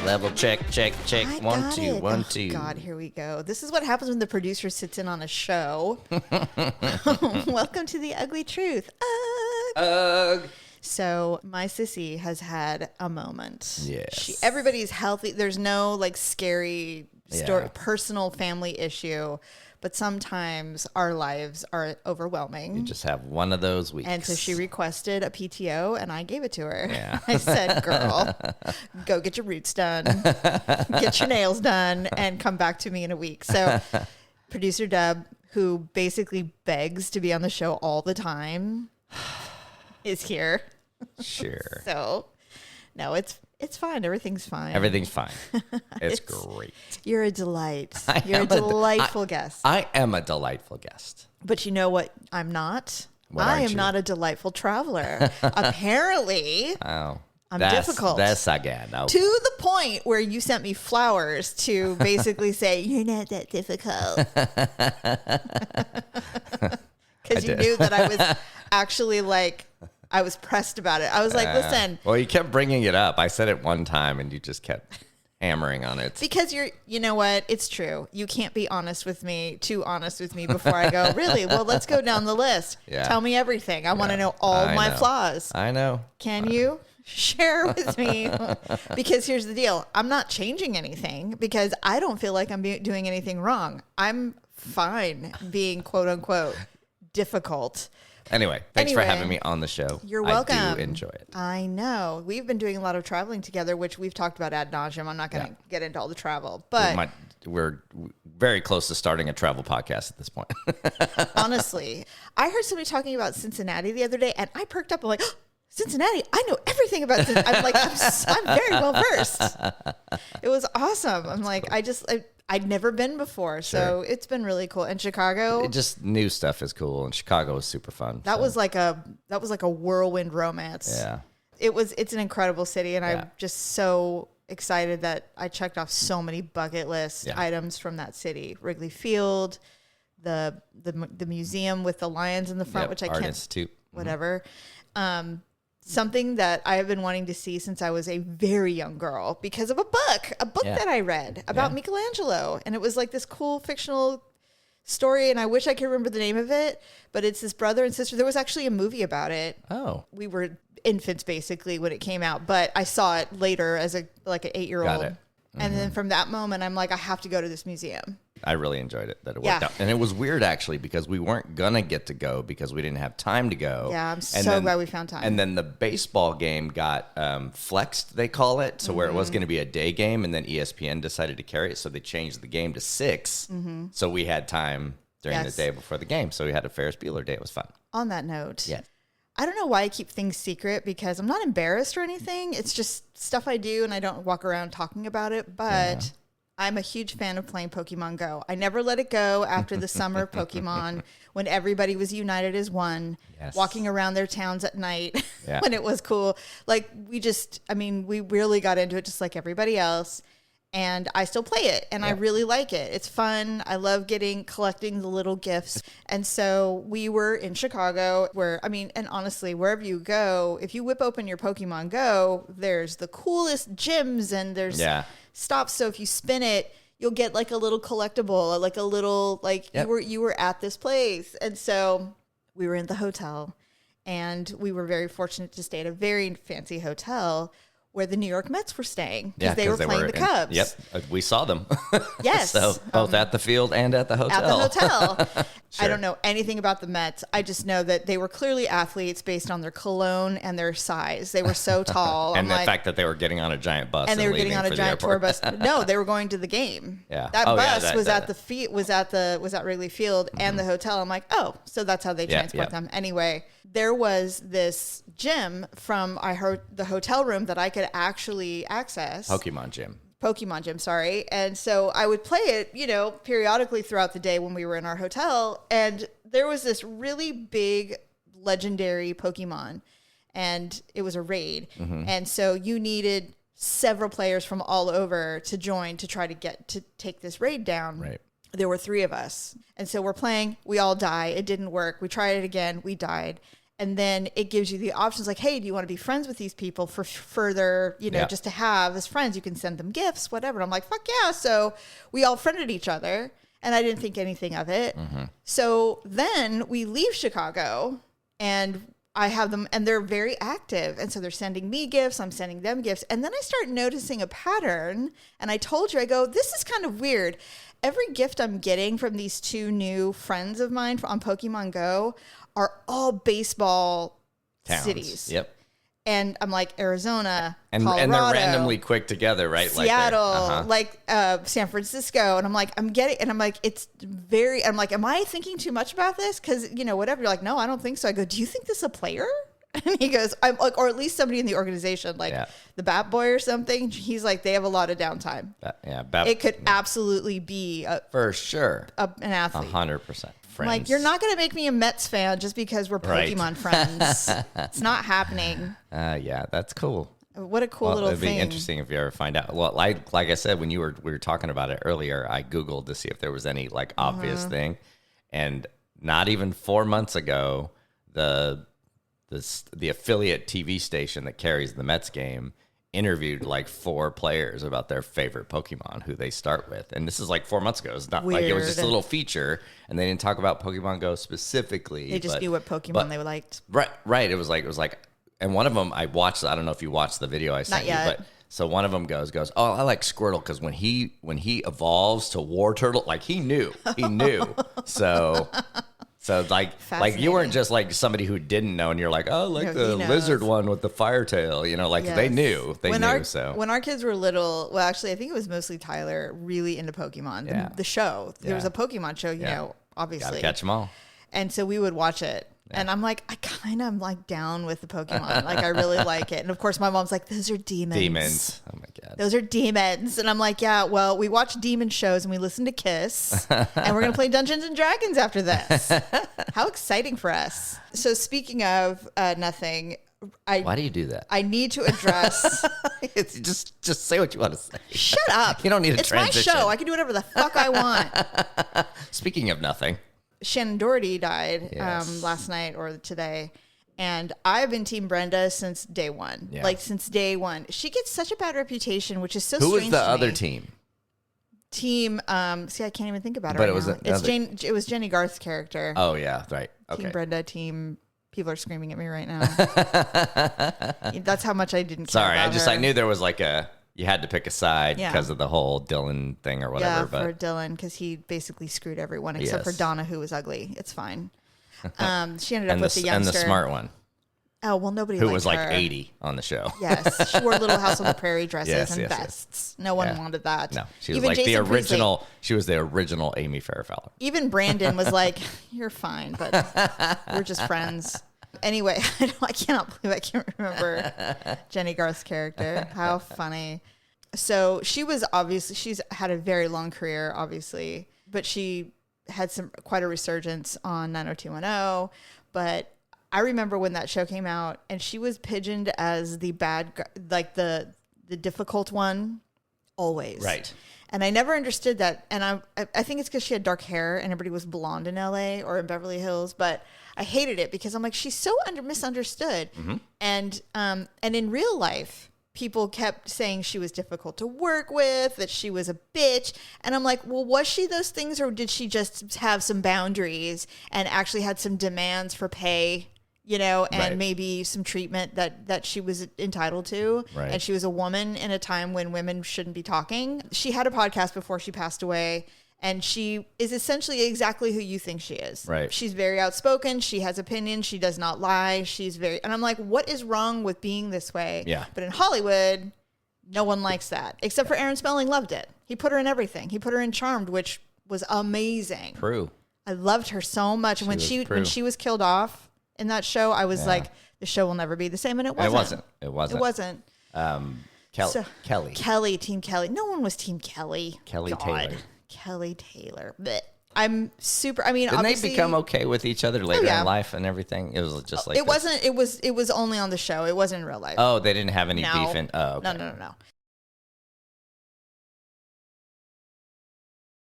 Level check. I One, got two, it. 1, Oh, 2. God, here we go. This is what happens when the producer sits in on a show. Welcome to the Ugly Truth. So my sissy has had a moment. Yes. Everybody's healthy. There's no like scary story, personal family issue. But sometimes our lives are overwhelming. You just have one of those weeks. And so she requested a PTO, and I gave it to her. Yeah. I said, girl, go get your roots done, get your nails done, and come back to me in a week. So producer Deb, who basically begs to be on the show all the time, is here. Sure. So, no, it's fine. Everything's fine. Everything's fine. It's great. You're a delight. You're a delightful guest. I am a delightful guest. But you know what I'm not? What I aren't am you? not a delightful traveler. Apparently, Oh. I'm that's difficult. That's again. Oh. To the point where you sent me flowers to basically say, you're not that difficult. Because you knew that I was actually like, I was pressed about it. I was like, listen. Well, you kept bringing it up. I said it one time, and you just kept hammering on it. Because you know what? It's true. You can't be too honest with me before I go, really? Well, let's go down the list. Yeah. Tell me everything. I want to know all my flaws. I know. Can you share with me? Because here's the deal. I'm not changing anything because I don't feel like I'm doing anything wrong. I'm fine being quote unquote difficult. Anyway, thanks for having me on the show. You're welcome. I do enjoy it. I know. We've been doing a lot of traveling together, which we've talked about ad nauseum. I'm not going to get into all the travel, but we're very close to starting a travel podcast at this point. honestly, I heard somebody talking about Cincinnati the other day, and I perked up. I'm like, oh, Cincinnati, I know everything about Cincinnati. I'm like, I'm very well versed. It was awesome. I'm like, cool. I'd never been before, so it's been really cool. And Chicago, Just new stuff is cool, and Chicago was super fun. That was like a whirlwind romance. Yeah, it's an incredible city, and I'm just so excited that I checked off so many bucket list items from that city. Wrigley Field, the museum with the lions in the front, which I Art can't Institute, whatever. Something that I have been wanting to see since I was a very young girl because of a book that I read about Michelangelo. And it was like this cool fictional story. And I wish I could remember the name of it, but it's this brother and sister. There was actually a movie about it. Oh, we were infants basically when it came out, but I saw it later as an 8-year-old. Got it. And then from that moment, I'm like, I have to go to this museum. I really enjoyed it, that it worked out. And it was weird, actually, because we weren't going to get to go because we didn't have time to go. Yeah, I'm so glad we found time. And then the baseball game got flexed, they call it, so where it was going to be a day game, and then ESPN decided to carry it, so they changed the game to 6. So we had time during the day before the game, so we had a Ferris Bueller day. It was fun. On that note, yeah. I don't know why I keep things secret because I'm not embarrassed or anything. It's just stuff I do, and I don't walk around talking about it, but... I'm a huge fan of playing Pokemon Go. I never let it go after the summer of Pokemon when everybody was united as one, walking around their towns at night when it was cool. Like we really got into it just like everybody else. And I still play it and I really like it. It's fun. I love collecting the little gifts. And so we were in Chicago and honestly, wherever you go, if you whip open your Pokemon Go, there's the coolest gyms and there's stops. So if you spin it, you'll get like a little collectible, like a little, you were at this place. And so we were in the hotel and we were very fortunate to stay at a very fancy hotel where the New York Mets were staying because they were playing the Cubs. Yep, we saw them. Yes. So both at the field and at the hotel. At the hotel. I don't know anything about the Mets. I just know that they were clearly athletes based on their cologne and their size. They were so tall. And the fact that they were getting on a giant bus. And they were getting on a giant tour bus. No, they were going to the game. Yeah. That bus was at Wrigley Field and the hotel. I'm like, oh, so that's how they transport them. Anyway, there was this gym from the hotel room that I could actually access. Pokemon gym, sorry. And so I would play it, periodically throughout the day when we were in our hotel. And there was this really big legendary Pokemon and it was a raid. And so you needed several players from all over to join to try to take this raid down. Right. There were 3 of us. And so we're playing, we all die. It didn't work. We tried it again. We died. And then it gives you the options like, hey, do you want to be friends with these people for further, just to have as friends? You can send them gifts, whatever. And I'm like, fuck yeah. So we all friended each other and I didn't think anything of it. Mm-hmm. So then we leave Chicago and I have them and they're very active. And so they're sending me gifts. I'm sending them gifts. And then I start noticing a pattern. And I told you, I go, this is kind of weird. Every gift I'm getting from these two new friends of mine on Pokemon Go are all baseball towns. Cities. Yep. And I'm like Arizona, and Colorado, they're randomly quick together, right? Seattle, San Francisco. And I'm like, it's very, I'm like, am I thinking too much about this? Because, whatever. You're like, no, I don't think so. I go, do you think this is a player? And he goes, I'm like, or at least somebody in the organization, like the Bat Boy or something. He's like, they have a lot of downtime. It could absolutely be for sure an athlete. 100%. Friends. Like, you're not going to make me a Mets fan just because we're Pokemon friends. It's not happening. Yeah, that's cool. What a cool little thing. It'd be interesting if you ever find out. Well, like I said, when we were talking about it earlier, I Googled to see if there was any like obvious thing. And not even 4 months ago, the affiliate TV station that carries the Mets game interviewed like 4 players about their favorite Pokemon, who they start with. And this is like 4 months ago. It's not like it was just a little feature and they didn't talk about Pokemon Go specifically. They just knew what Pokemon they liked. Right. It was like, and one of them I watched, I don't know if you watched the video I sent you, but so one of them goes, oh, I like Squirtle because when he evolves to War Turtle, like he knew. So like you weren't just like somebody who didn't know, and you're like, oh, like the lizard one with the fire tail, they knew. When our kids were little, well, actually, I think it was mostly Tyler really into Pokemon. The show, there was a Pokemon show, obviously. Gotta catch them all. And so we would watch it. Yeah. And I'm like, I kind of am like down with the Pokemon. Like, I really like it. And of course, my mom's like, those are demons. Demons. Oh my God. Those are demons. And I'm like, yeah, well, we watch demon shows and we listen to Kiss. And we're going to play Dungeons and Dragons after this. How exciting for us. So speaking of nothing. Why do you do that? I need to address. It's just say what you want to say. Shut up. You don't need a transition. It's my show. I can do whatever the fuck I want. Speaking of nothing. Shannen Doherty died last night or today. And I've been Team Brenda since day one. Yeah. Like, since day one. She gets such a bad reputation, which is so strange. Who was the other team? See, I can't even think about it right now. It was Jenny Garth's character. Oh, yeah. Right. Okay. Team Brenda, people are screaming at me right now. That's how much I didn't care about her. I knew there was like you had to pick a side because of the whole Dylan thing or whatever. Yeah, for Dylan, because he basically screwed everyone except for Donna, who was ugly. It's fine. She ended up with the youngster. And the smart one. Oh, well, nobody who liked was her. Like 80 on the show. Yes. She wore Little House on the Prairie dresses and vests. No one wanted that. No, she was like the original. Priestley. She was the original Amy Fairfowler. Even Brandon was like, you're fine, but we're just friends. Anyway, I cannot believe I can't remember Jenny Garth's character. How funny. So she's had a very long career, obviously, but she had quite a resurgence on 90210. But I remember when that show came out and she was pigeoned as the bad, like the difficult one always. Right. And I never understood that. And I think it's because she had dark hair and everybody was blonde in LA or in Beverly Hills, but I hated it because I'm like, she's so misunderstood. Mm-hmm. And in real life, people kept saying she was difficult to work with, that she was a bitch. And I'm like, well, was she those things, or did she just have some boundaries and actually had some demands for pay, and maybe some treatment that she was entitled to? Right. And she was a woman in a time when women shouldn't be talking. She had a podcast before she passed away. And she is essentially exactly who you think she is. Right. She's very outspoken. She has opinions. She does not lie. And I'm like, what is wrong with being this way? Yeah. But in Hollywood, no one likes that. Except for Aaron Spelling loved it. He put her in everything. He put her in Charmed, which was amazing. True. I loved her so much. And when she was killed off in that show, I was like, the show will never be the same. And it wasn't. It wasn't. Kelly, Team Kelly. No one was Team Kelly. Kelly Taylor. But I'm super. I mean, didn't they become okay with each other later in life and everything? It was just like it wasn't. It was only on the show. It wasn't in real life. Oh, they didn't have any beef in. Oh, okay. No.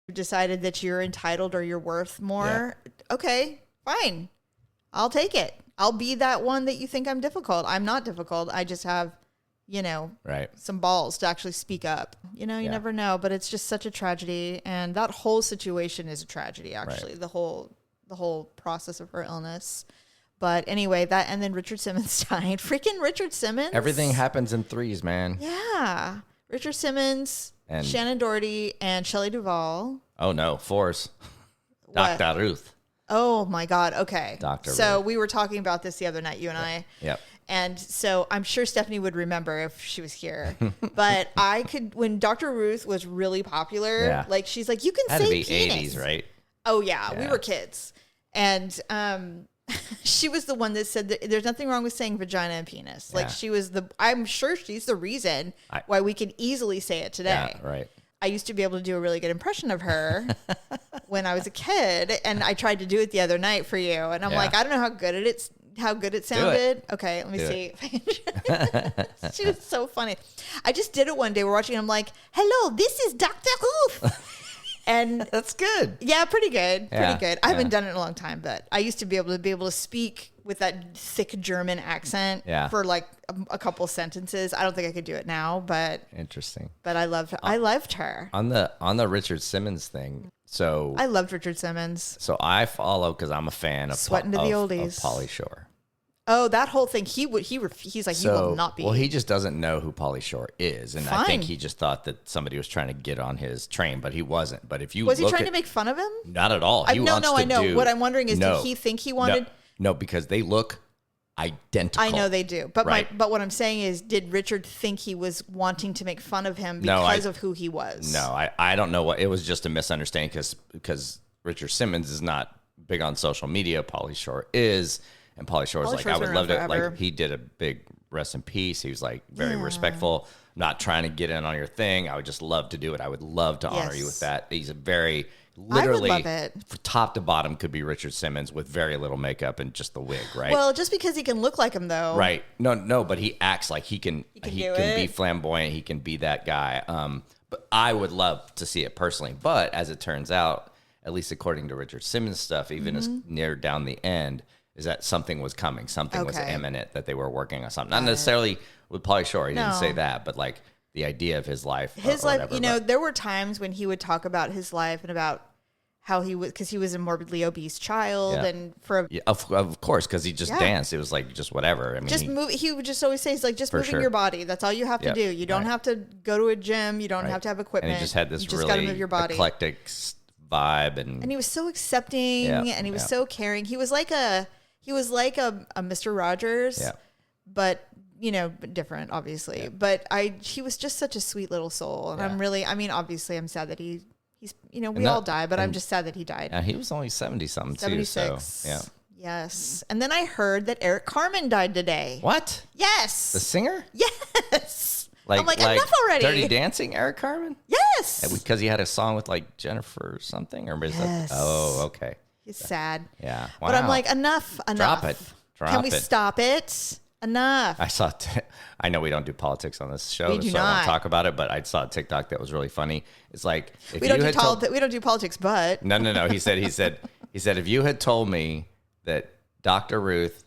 You decided that you're entitled or you're worth more. Yeah. Okay, fine. I'll take it. I'll be that one that you think I'm difficult. I'm not difficult. I just have, some balls to actually speak up. You never know, but it's just such a tragedy. And that whole situation is a tragedy, actually, the whole process of her illness. But anyway, and then Richard Simmons died. Freaking Richard Simmons. Everything happens in threes, man. Yeah. Richard Simmons, and Shannen Doherty, and Shelley Duvall. Oh, no. Fours. Dr. Ruth. Oh, my God. Okay. Dr. So Ruth. we were talking about this the other night, you and I. Yep. And so I'm sure Stephanie would remember if she was here. But when Dr. Ruth was really popular, she's like, you can Had say to be penis. 80s, right? Oh, yeah. We were kids. And she was the one that said that there's nothing wrong with saying vagina and penis. Like I'm sure she's the reason why we can easily say it today. Yeah, right. I used to be able to do a really good impression of her when I was a kid, and I tried to do it the other night for you, and I'm like, I don't know how good it sounded. Okay, let me see. She was so funny. I just did it one day. We're watching, and I'm like, "Hello, this is Dr. Ruth." And that's good. Yeah, pretty good. Pretty good. I haven't done it in a long time, but I used to be able to speak with that thick German accent for like a couple sentences. I don't think I could do it now, but interesting. But I loved her. I loved her. On the Richard Simmons thing. So I loved Richard Simmons. So I follow because I'm a fan of Sweating to the oldies. Of Pauly Shore. Oh, that whole thing. He's like, you will not be. Well, he just doesn't know who Pauly Shore is. And I think he just thought that somebody was trying to get on his train, but he wasn't. But if you Was he trying to make fun of him? Not at all. I know. What I'm wondering is, did he think he wanted? No, because they look identical. I know they do. But but what I'm saying is, did Richard think he was wanting to make fun of him because of who he was? No, I don't know what. It was just a misunderstanding because Richard Simmons is not big on social media. Pauly Shore is. And Pauly Shore's like, I would love to, like, he did a big rest in peace. He was like very respectful, not trying to get in on your thing. I would just love to do it. I would love to honor you with that. He's a very, literally, I would love it. From top to bottom could be Richard Simmons with very little makeup and just the wig, right? Well, just because he can look like him, though. Right. No, but he acts like he can be flamboyant. He can be that guy. But I would love to see it personally. But as it turns out, at least according to Richard Simmons' stuff, even as near down the end, is that something was coming. Something was imminent, that they were working on something. Not necessarily with Pauly Shore. He didn't say that, but like the idea of his life. His life, there were times when he would talk about his life and about how he was, because he was a morbidly obese child. And of course, because he just danced. It was like just whatever. I mean, he would just always say, he's like, just moving your body. That's all you have to do. You don't have to go to a gym. You don't have to have equipment. And he just had this really really move your body. Eclectic vibe. And he was so accepting and he was so caring. He was like a Mr. Rogers, but different, obviously. But he was just such a sweet little soul, and obviously, I'm sad that he's we all die, but I'm just sad that he died. And he was only 70-something too. So yes. And then I heard that Eric Carmen died today. What? Yes. The singer? Yes. I'm like enough already. Dirty Dancing, Eric Carmen? Yes. Because he had a song with like Jennifer or something, or is that? Oh, okay. He's sad. Yeah. Wow. But I'm like, enough. Drop it. Can we stop it? Enough. I know we don't do politics on this show, we do so not. I won't talk about it, but I saw a TikTok that was really funny. It's like, if we don't do politics, but. No. He said, if you had told me that Dr. Ruth,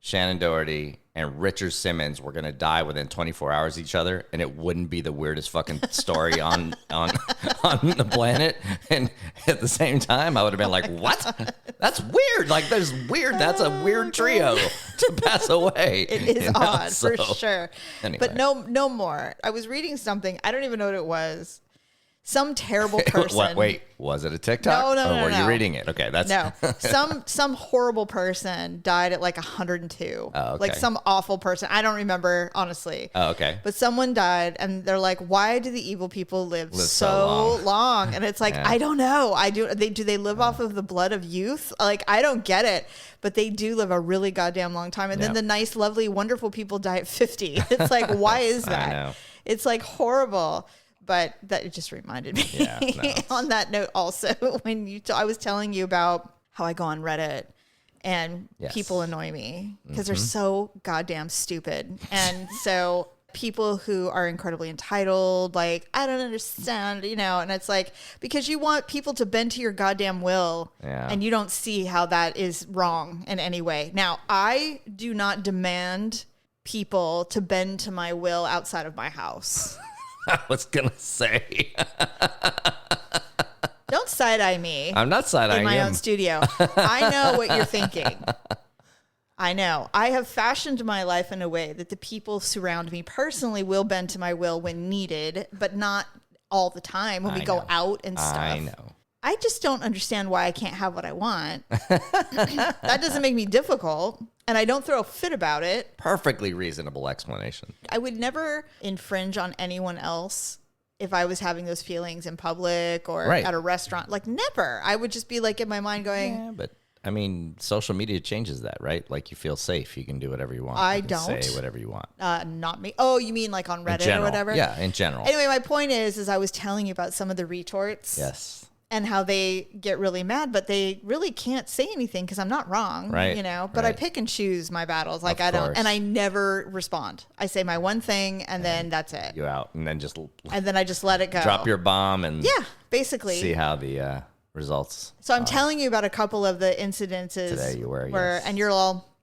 Shannen Doherty, and Richard Simmons were going to die within 24 hours of each other, and it wouldn't be the weirdest fucking story on the planet, and at the same time, I would have been like, what? That's weird. Like, that's a weird trio to pass away. It is odd, for sure. Anyway. But no more. I was reading something. I don't even know what it was. Some terrible person. Wait, was it a TikTok? No. Or were you reading it? Okay, that's no. Some horrible person died at like 102. Oh, okay. Like some awful person. I don't remember, honestly. Oh, okay. But someone died, and they're like, "Why do the evil people live so long?" And it's like, I don't know. Do they live off of the blood of youth? Like, I don't get it. But they do live a really goddamn long time. And then the nice, lovely, wonderful people die at 50. It's like, why is that? I know. It's like horrible. But that it just reminded me. Yeah, no. On that note, also, when I was telling you about how I go on Reddit and people annoy me because they're so goddamn stupid. And so people who are incredibly entitled, like, I don't understand, and it's like, because you want people to bend to your goddamn will, and you don't see how that is wrong in any way. Now, I do not demand people to bend to my will outside of my house. I was going to say. Don't side-eye me. I'm not side-eyeing in my own studio. I know what you're thinking. I know. I have fashioned my life in a way that the people surround me personally will bend to my will when needed, but not all the time when we go out and stuff. I know. I just don't understand why I can't have what I want. That doesn't make me difficult, and I don't throw a fit about it. Perfectly reasonable explanation. I would never infringe on anyone else if I was having those feelings in public or at a restaurant. Like, never. I would just be like in my mind going... Yeah, but I mean, social media changes that, right? Like, you feel safe. You can do whatever you want. I don't. Say whatever you want. Not me. Oh, you mean like on Reddit or whatever? Yeah, in general. Anyway, my point is I was telling you about some of the retorts. Yes. And how they get really mad, but they really can't say anything because I'm not wrong, right? But I pick and choose my battles. Like, I don't, and I never respond. I say my one thing, and then that's it. You out, and then I just let it go. Drop your bomb, and basically see how the results. So I'm telling you about a couple of the incidences today you were, and you're all,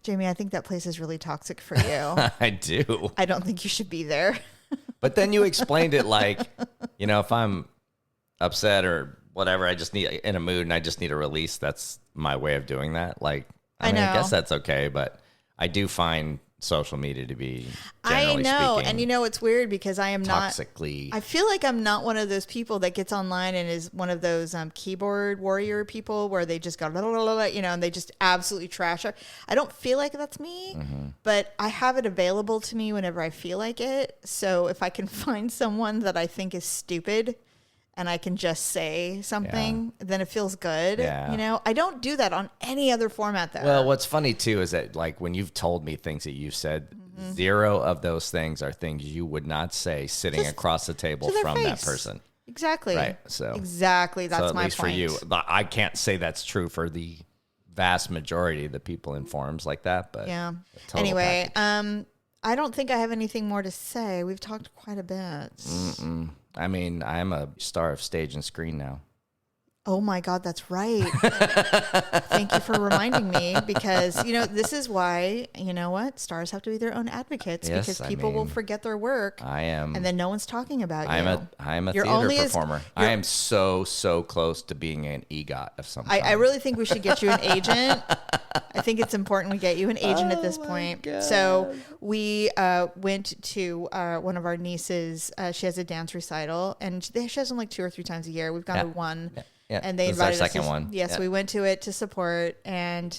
Jamie, I think that place is really toxic for you. I do. I don't think you should be there. But then you explained it like, if I'm upset or whatever, I just need in a mood and I just need a release. That's my way of doing that. Like, I mean, I guess that's okay, but I do find social media to be generally speaking, and it's weird because I am toxically. I feel like I'm not one of those people that gets online and is one of those keyboard warrior people where they just go and they just absolutely trash it. I don't feel like that's me, but I have it available to me whenever I feel like it. So if I can find someone that I think is stupid and I can just say something, then it feels good. Yeah. I don't do that on any other format though. Well, what's funny too is that like when you've told me things that you've said, zero of those things are things you would not say sitting just across the table from that person. Exactly. Right. So exactly. That's my point. For you, I can't say that's true for the vast majority of the people in forums like that, but anyway, I don't think I have anything more to say. We've talked quite a bit. I mean, I'm a star of stage and screen now. Oh my God, that's right. Thank you for reminding me because, this is why, stars have to be their own advocates because people will forget their work. I am. And then no one's talking about you. I'm a theater performer. I am so close to being an EGOT of some kind. I really think we should get you an agent. I think it's important we get you an agent at this point. God. So we went to one of our nieces. She has a dance recital and she has them like 2 or 3 times a year. We've gone to one. Yeah, and they invited us. Second one. Yes, we went to it to support, and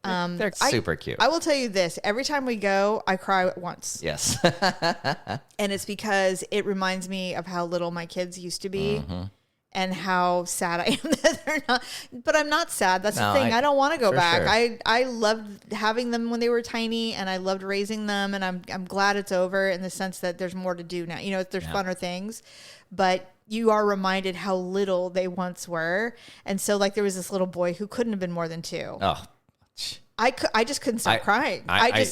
they're super cute. I will tell you this: every time we go, I cry once. Yes, and it's because it reminds me of how little my kids used to be, and how sad I am that they're not. But I'm not sad. That's the thing. I don't want to go back. Sure. I loved having them when they were tiny, and I loved raising them, and I'm glad it's over in the sense that there's more to do now. There's funner things, but you are reminded how little they once were. And so like there was this little boy who couldn't have been more than 2. Oh, I just couldn't stop crying.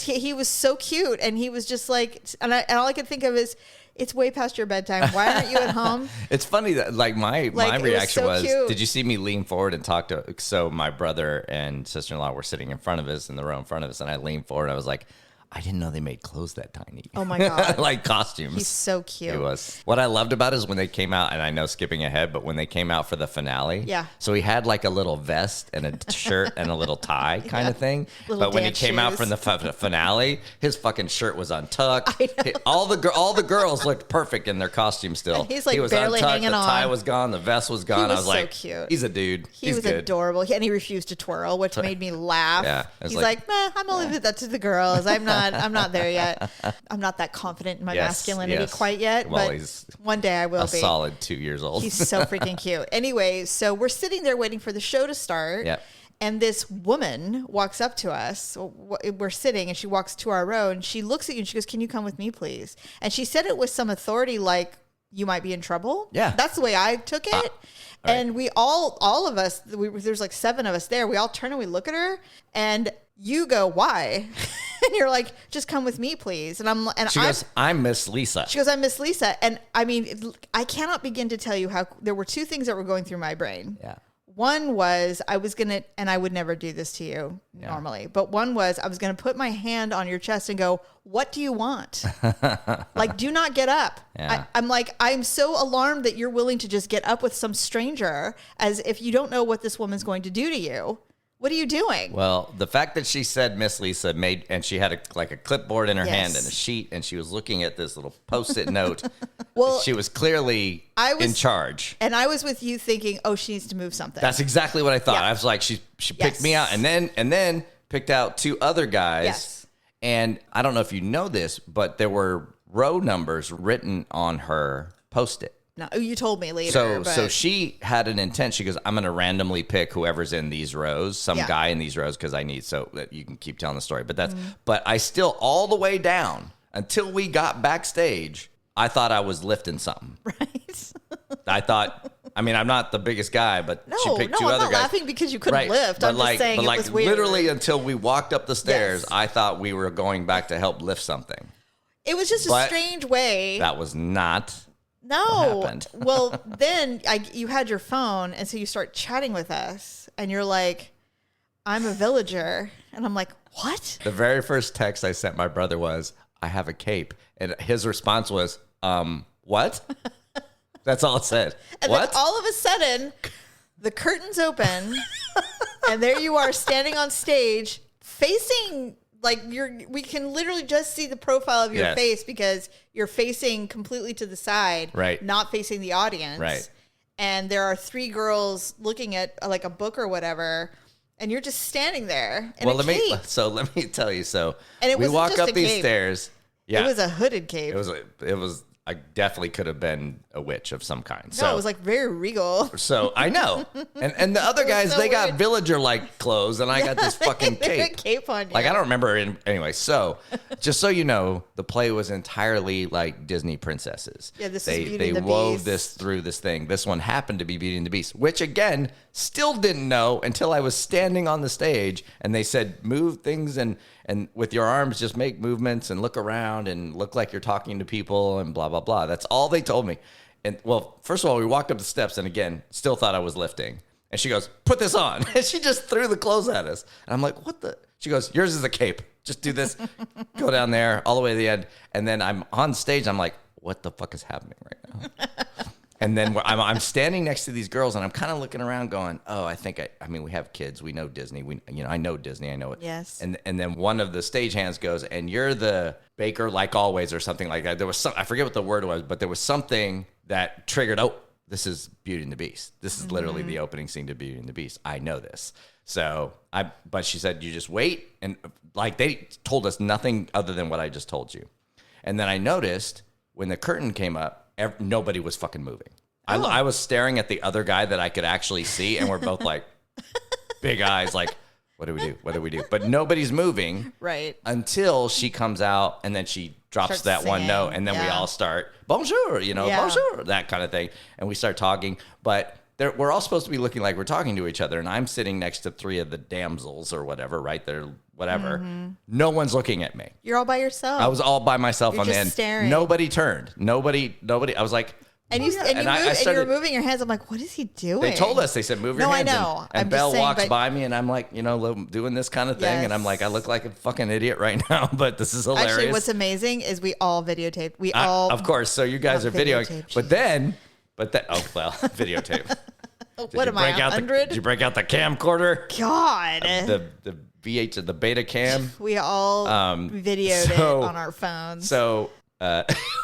He was so cute. And he was just like, and all I could think of is, it's way past your bedtime. Why aren't you at home? It's funny that my reaction was cute. Did you see me lean forward and talk to, so my brother and sister-in-law were sitting in front of us in the row in front of us. And I leaned forward. And I was like, I didn't know they made clothes that tiny. Oh my God. Like costumes. He's so cute. He was. What I loved about it is when they came out, and I know skipping ahead, but when they came out for the finale. Yeah. So he had like a little vest and a shirt and a little tie kind of thing. But when he came out from the finale, his fucking shirt was untucked. All the girls looked perfect in their costume still. And he's like he was barely untucked, hanging on. The tie was gone, the vest was gone. I was like, cute. He's a dude. He was adorable. And he refused to twirl, which made me laugh. Yeah. He's like, I'm gonna leave that to the girls. I'm not there yet. I'm not that confident in my masculinity quite yet, well, but one day I will be. Solid 2 years old. He's so freaking cute. Anyway, so we're sitting there waiting for the show to start. Yep. And this woman walks up to us. We're sitting and she walks to our row and she looks at you and she goes, "Can you come with me, please?" And she said it with some authority, like, you might be in trouble. Yeah. That's the way I took it. And we all of us, there's like 7 of us there. We all turn and we look at her and you go, "Why?" And you're like, just come with me, please. She goes, I'm Miss Lisa. She goes, I'm Miss Lisa. And I mean, I cannot begin to tell you how there were two things that were going through my brain. Yeah. One was I was going to, and I would never do this to you normally, but one was I was going to put my hand on your chest and go, what do you want? Like, do not get up. Yeah. I'm like, I'm so alarmed that you're willing to just get up with some stranger as if you don't know what this woman's going to do to you. What are you doing? Well, the fact that she said Miss Lisa and she had a clipboard in her hand and a sheet, and she was looking at this little Post-it note. Well, she was clearly in charge. And I was with you thinking, oh, she needs to move something. That's exactly what I thought. Yeah. I was like, she picked me out, and then picked out two other guys. Yes. And I don't know if you know this, but there were row numbers written on her Post-it. No, you told me later. So she had an intent. She goes, I'm going to randomly pick whoever's in these rows, some guy in these rows, because I need, so that you can keep telling the story. But but I still, all the way down until we got backstage, I thought I was lifting something. Right. I thought, I mean, I'm not the biggest guy, but she picked two I'm other not guys. laughing because you couldn't lift. I'm just saying it was weird. Literally until we walked up the stairs, I thought we were going back to help lift something. It was just a strange way. That was not. No. Well, then you had your phone, and so you start chatting with us, and you're like, I'm a villager. And I'm like, what? The very first text I sent my brother was, I have a cape. And his response was, what? That's all it said. And what? Then all of a sudden, the curtains open, and there you are standing on stage facing... Like we can literally just see the profile of your face because you're facing completely to the side, right? Not facing the audience, right? And there are three girls looking at like a book or whatever, and you're just standing there. In a cape. Let me tell you. So and we walk up these stairs. Yeah, it was a hooded cape. It was. I definitely could have been a witch of some kind. No, it was like very regal. So I know, and the other guys they got villager like clothes, and I got this fucking cape. Cape on you. Like I don't remember anyway. So just so you know, the play was entirely like Disney princesses. Yeah, this they is Beauty and the wove Beast. this through this thing. This one happened to be Beauty and the Beast, which again still didn't know until I was standing on the stage, and they said move things and with your arms, just make movements and look around and look like you're talking to people and blah, blah, blah. That's all they told me. And well, first of all, we walked up the steps and again, still thought I was lifting. And she goes, put this on. And she just threw the clothes at us. And I'm like, what the? She goes, yours is a cape. Just do this. Go down there all the way to the end. And then I'm on stage. I'm like, what the fuck is happening right now? And then I'm standing next to these girls, and I'm kind of looking around, going, "Oh, I mean, we have kids. We know Disney. I know Disney. I know it." Yes. And then one of the stagehands goes, "And you're the baker, like always," or something like that. There was I forget what the word was, but there was something that triggered. Oh, this is Beauty and the Beast. This is literally the opening scene to Beauty and the Beast. I know this. So but she said, "You just wait," and like they told us nothing other than what I just told you. And then I noticed when the curtain came up. Nobody was fucking moving. Oh. I was staring at the other guy that I could actually see, and we're both like, big eyes, like, what do we do? What do we do? But nobody's moving. Right. Until she comes out, and then she drops that one note, and then we all start, bonjour, bonjour, that kind of thing. And we start talking. But we're all supposed to be looking like we're talking to each other, and I'm sitting next to three of the damsels or whatever, right there. Whatever. Mm-hmm. No one's looking at me. You're all by yourself. I was all by myself on the end. Staring. Nobody turned. Nobody. I was like, and you were moving your hands. I'm like, what is he doing? They told us. They said, move your hands. No, I know. And Belle walks by me, and I'm like, doing this kind of thing, yes. and I'm like, I look like a fucking idiot right now, but this is hilarious. Actually, what's amazing is we all videotaped. Of course. So you guys are videoing, but then, oh well, videotape. What am I? 100? Did you break out the camcorder? God. The the beta cam. We all videoed it on our phones. So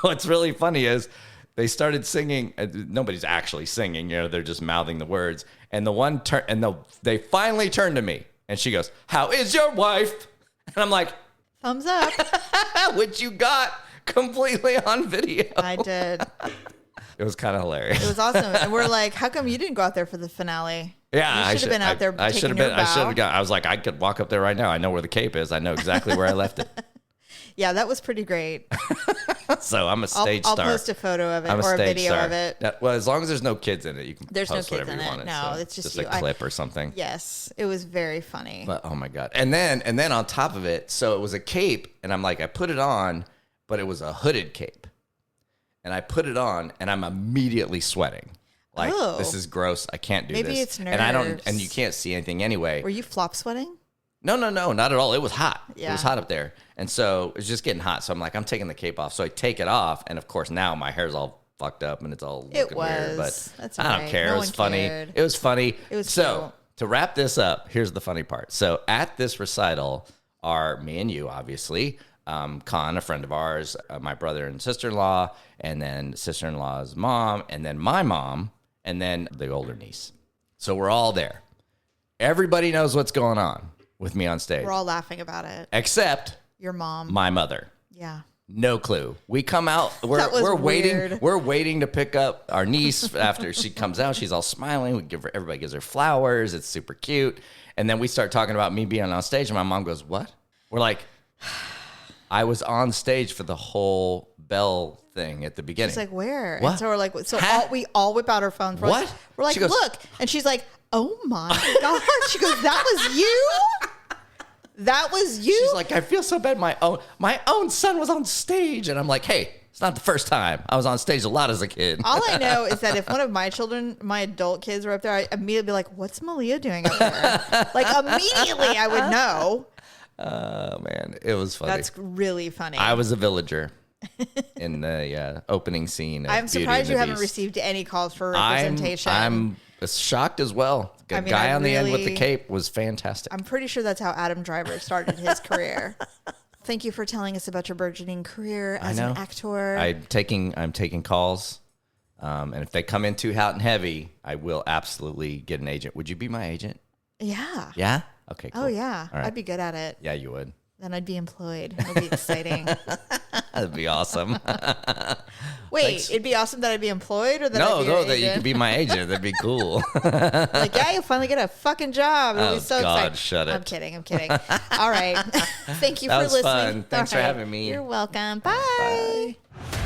what's really funny is they started singing. Nobody's actually singing. They're just mouthing the words. And the one they finally turned to me, and she goes, "How is your wife?" And I'm like, thumbs up. Which you got completely on video. I did. It was kind of hilarious. It was awesome. And we're like, how come you didn't go out there for the finale? Yeah, you should have been out there. I should have been. I should have gone. I was like, I could walk up there right now. I know where the cape is. I know exactly where I left it. Yeah, that was pretty great. So I'm a stage star. I'll post a photo of it or a video of it. Well, as long as there's no kids in it, you can there's post no kids whatever in you it. want. No, so it's just a clip or something. Yes, it was very funny. But oh my God. And then on top of it, so it was a cape, and I'm like, I put it on, but it was a hooded cape. And I put it on, and I'm immediately sweating. Like, this is gross. I can't do this. Maybe it's nerves. And you can't see anything anyway. Were you flop sweating? No, not at all. It was hot. Yeah. It was hot up there. And so it was just getting hot. So I'm like, I'm taking the cape off. So I take it off. And of course, now my hair's all fucked up and it's all looking weird. But that's I don't care. It was funny. It was funny. It was so cute. To wrap this up, here's the funny part. So at this recital are me and you, obviously. Con, a friend of ours, my brother and sister-in-law, and then sister-in-law's mom, and then my mom, and then the older niece. So we're all there. Everybody knows what's going on with me on stage. We're all laughing about it. Except your mom. My mother. Yeah. No clue. We come out. We're waiting. Weird. We're waiting to pick up our niece after she comes out. She's all smiling. Everybody gives her flowers. It's super cute. And then we start talking about me being on stage, and my mom goes, "What?" We're like, "I was on stage for the whole bell thing at the beginning." She's like, "Where?" What? And so we're like, we all whip out our phones. We're What? We're like, She goes, "Look," and she's like, "Oh my God!" She goes, "That was you." That was you? She's like, I feel so bad. My own son was on stage. And I'm like, hey, it's not the first time. I was on stage a lot as a kid. All I know is that if one of my children, my adult kids were up there, I immediately be like, what's Malia doing up there? Like immediately I would know. Oh, man. It was funny. That's really funny. I was a villager in the opening scene of I'm Beauty surprised and the you haven't Beast. received any calls for representation. I'm shocked as well. The guy on the end with the cape was fantastic. I'm pretty sure that's how Adam Driver started his career. Thank you for telling us about your burgeoning career as an actor. I'm taking calls, and if they come in too hot and heavy, I will absolutely get an agent. Would you be my agent? Yeah. Yeah? Okay, cool. Oh, yeah. All right. I'd be good at it. Yeah, you would. Then I'd be employed. It would be exciting. That'd be awesome. Wait, Thanks. It'd be awesome that I'd be employed or that I'd be your that you agent? could be my agent. That'd be cool. Like, yeah, you'll finally get a fucking job. It'll be so God, exciting. shut it. I'm kidding. All right. Thank you That for was listening. fun. Thanks All for right. having me. You're welcome. Bye. Bye.